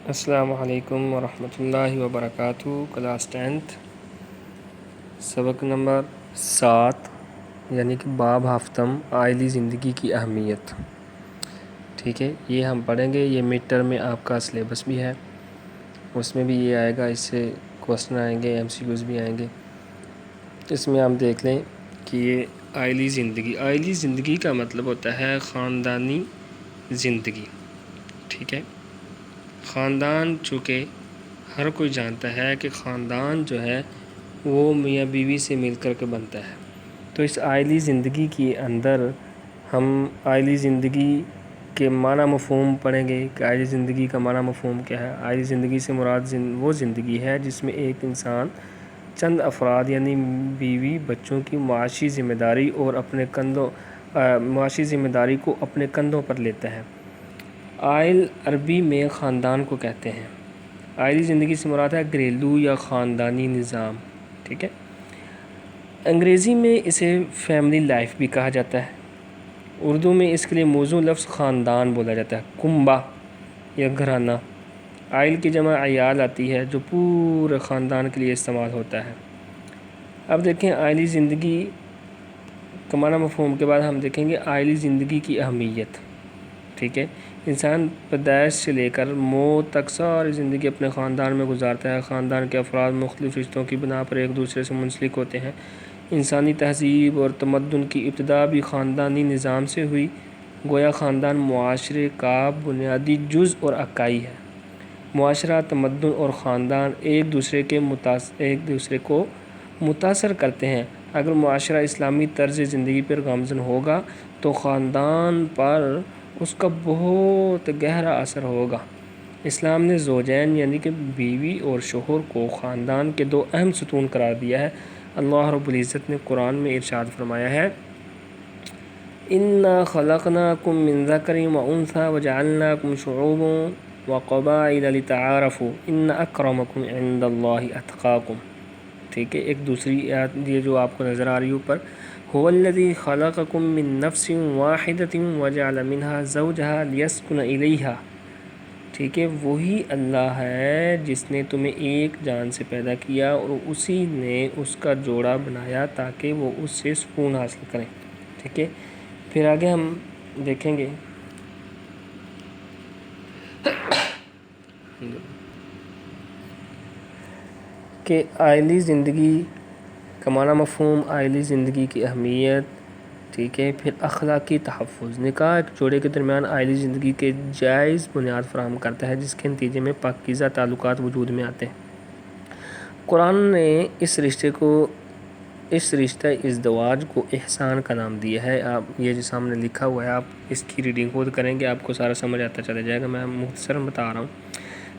السلام علیکم ورحمۃ اللہ وبرکاتہ۔ کلاس 10 سبق نمبر 7 یعنی کہ باب ہفتم عائلی زندگی کی اہمیت۔ ٹھیک ہے، یہ ہم پڑھیں گے۔ یہ مڈ ٹرم میں آپ کا سلیبس بھی ہے، اس میں بھی یہ آئے گا، اس سے کوسچن آئیں گے، MCQs بھی آئیں گے۔ اس میں ہم دیکھ لیں کہ یہ عائلی زندگی کا مطلب ہوتا ہے خاندانی زندگی۔ ٹھیک ہے، خاندان چونکہ ہر کوئی جانتا ہے کہ خاندان جو ہے وہ میاں بیوی سے مل کر کے بنتا ہے، تو اس عائلی زندگی کے اندر ہم عائلی زندگی کے معنی مفہوم پڑھیں گے کہ عائلی زندگی کا معنی مفہوم کیا ہے۔ عائلی زندگی سے مراد وہ زندگی ہے جس میں ایک انسان چند افراد یعنی بیوی بچوں کی معاشی ذمہ داری کو اپنے کندھوں پر لیتا ہے۔ عائل عربی میں خاندان کو کہتے ہیں۔ عائلی زندگی سے مراد ہے گھریلو یا خاندانی نظام۔ ٹھیک ہے، انگریزی میں اسے فیملی لائف بھی کہا جاتا ہے۔ اردو میں اس کے لیے موزوں لفظ خاندان بولا جاتا ہے، کنبہ یا گھرانہ۔ عائل کی جمع عیال آتی ہے جو پورے خاندان کے لیے استعمال ہوتا ہے۔ اب دیکھیں عائلی زندگی کا معنی مفہوم کے بعد ہم دیکھیں گے عائلی زندگی کی اہمیت۔ ٹھیک ہے، انسان پیدائش سے لے کر موت تک ساری زندگی اپنے خاندان میں گزارتا ہے۔ خاندان کے افراد مختلف رشتوں کی بنا پر ایک دوسرے سے منسلک ہوتے ہیں۔ انسانی تہذیب اور تمدن کی ابتدا بھی خاندانی نظام سے ہوئی، گویا خاندان معاشرے کا بنیادی جز اور اکائی ہے۔ معاشرہ، تمدن اور خاندان ایک دوسرے کو متاثر کرتے ہیں۔ اگر معاشرہ اسلامی طرز زندگی پر گامزن ہوگا تو خاندان پر اس کا بہت گہرا اثر ہوگا۔ اسلام نے زوجین یعنی کہ بیوی اور شوہر کو خاندان کے دو اہم ستون قرار دیا ہے۔ اللہ رب العزت نے قرآن میں ارشاد فرمایا ہے، اِنَّا خَلَقْنَاكُم مِّن ذَكَرٍ وَأُنثىٰ وَجَعَلْنَاكُمْ شُعُوبًا وَقَبَائِلَ لِتَعَارَفُوا إِنَّ أَكْرَمَكُمْ عِندَ اللَّهِ أَتْقَاكُمْ۔ ٹھیک ہے، ایک دوسری آیت یہ جو آپ کو نظر آ رہی ہے اوپر، هُوَ الَّذِي خَلَقَكُم مِّن نَّفْسٍ وَاحِدَةٍ وَجَعَلَ مِنْهَا زَوْجَهَا لِيَسْكُنَ إِلَيْهَا۔ ٹھیک ہے، وہی اللہ ہے جس نے تمہیں ایک جان سے پیدا کیا اور اسی نے اس کا جوڑا بنایا تاکہ وہ اس سے سکون حاصل کریں۔ ٹھیک ہے، پھر آگے ہم دیکھیں گے کہ عائلی زندگی کا معنی مفہوم، عائلی زندگی کی اہمیت۔ ٹھیک ہے، پھر اخلاقی تحفظ۔ نکاح ایک جوڑے کے درمیان عائلی زندگی کے جائز بنیاد فراہم کرتا ہے جس کے نتیجے میں پاکیزہ تعلقات وجود میں آتے ہیں۔ قرآن نے اس رشتہ ازدواج کو احسان کا نام دیا ہے۔ آپ یہ جو سامنے لکھا ہوا ہے، آپ اس کی ریڈنگ خود کریں گے، آپ کو سارا سمجھ آتا چلا جائے گا، میں مختصر بتا رہا ہوں۔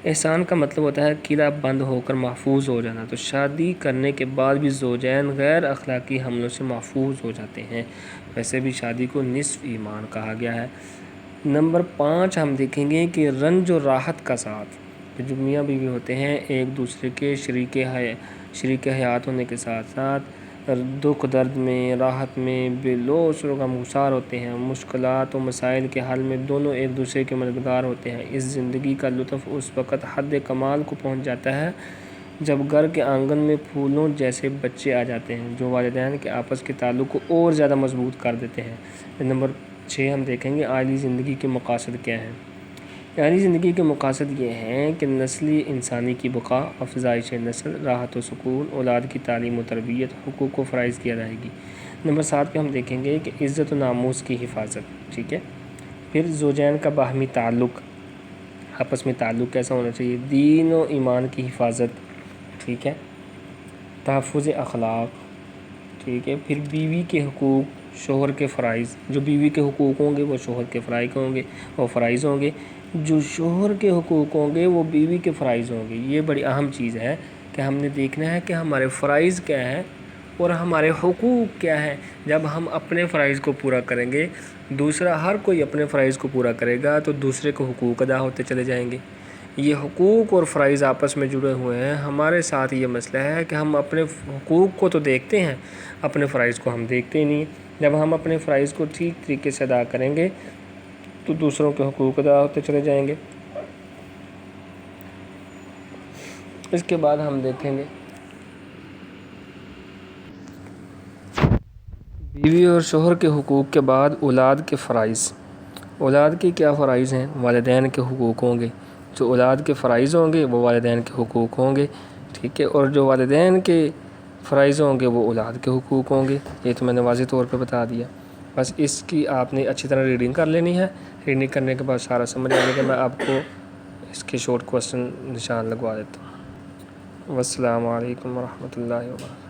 احسان کا مطلب ہوتا ہے قلعہ بند ہو کر محفوظ ہو جانا۔ تو شادی کرنے کے بعد بھی زوجین غیر اخلاقی حملوں سے محفوظ ہو جاتے ہیں۔ ویسے بھی شادی کو نصف ایمان کہا گیا ہے۔ نمبر 5 ہم دیکھیں گے کہ رنج و راحت کا ساتھ۔ جو میاں بیوی ہوتے ہیں ایک دوسرے کے شریک حیات ہونے کے ساتھ ساتھ دکھ درد میں، راحت میں بے لوث و غمگسار ہوتے ہیں۔ مشکلات و مسائل کے حل میں دونوں ایک دوسرے کے مددگار ہوتے ہیں۔ اس زندگی کا لطف اس وقت حد کمال کو پہنچ جاتا ہے جب گھر کے آنگن میں پھولوں جیسے بچے آ جاتے ہیں جو والدین کے آپس کے تعلق کو اور زیادہ مضبوط کر دیتے ہیں۔ نمبر 6 ہم دیکھیں گے عائلی زندگی کے مقاصد کیا ہیں۔ عائلی زندگی کے مقاصد یہ ہیں کہ نسلی انسانی کی بقا، افزائش نسل، راحت و سکون، اولاد کی تعلیم و تربیت، حقوق و فرائض کی ادائیگی۔ نمبر 7 پہ ہم دیکھیں گے کہ عزت و ناموس کی حفاظت۔ ٹھیک ہے، پھر زوجین کا باہمی تعلق، آپس میں تعلق کیسا ہونا چاہیے، دین و ایمان کی حفاظت۔ ٹھیک ہے، تحفظ اخلاق۔ ٹھیک ہے، پھر بیوی کے حقوق، شوہر کے فرائض۔ جو بیوی کے حقوق ہوں گے وہ شوہر کے فرائض ہوں گے، جو شوہر کے حقوق ہوں گے وہ بیوی کے فرائض ہوں گے۔ یہ بڑی اہم چیز ہے کہ ہم نے دیکھنا ہے کہ ہمارے فرائض کیا ہیں اور ہمارے حقوق کیا ہیں۔ جب ہم اپنے فرائض کو پورا کریں گے، ہر کوئی اپنے فرائض کو پورا کرے گا تو دوسرے کو حقوق ادا ہوتے چلے جائیں گے۔ یہ حقوق اور فرائض آپس میں جڑے ہوئے ہیں۔ ہمارے ساتھ یہ مسئلہ ہے کہ ہم اپنے حقوق کو تو دیکھتے ہیں، اپنے فرائض کو ہم دیکھتے ہی نہیں۔ جب ہم اپنے فرائض کو ٹھیک طریقے سے ادا کریں گے تو دوسروں کے حقوق ادا ہوتے چلے جائیں گے۔ اس کے بعد ہم دیکھیں گے بیوی اور شوہر کے حقوق کے بعد اولاد کے فرائض۔ اولاد کے کیا فرائض ہیں؟ والدین کے حقوق ہوں گے، جو اولاد کے فرائض ہوں گے وہ والدین کے حقوق ہوں گے، ٹھیک ہے، اور جو والدین کے فرائض ہوں گے وہ اولاد کے حقوق ہوں گے۔ یہ تو میں نے واضح طور پہ بتا دیا، بس اس کی آپ نے اچھی طرح ریڈنگ کر لینی ہے۔ ریڈنگ کرنے کے بعد سارا سمجھ آ جائے گا۔ میں آپ کو اس کے شارٹ کوسچن نشان لگوا دیتا ہوں۔ والسلام علیکم ورحمۃ اللہ وبرکاتہ۔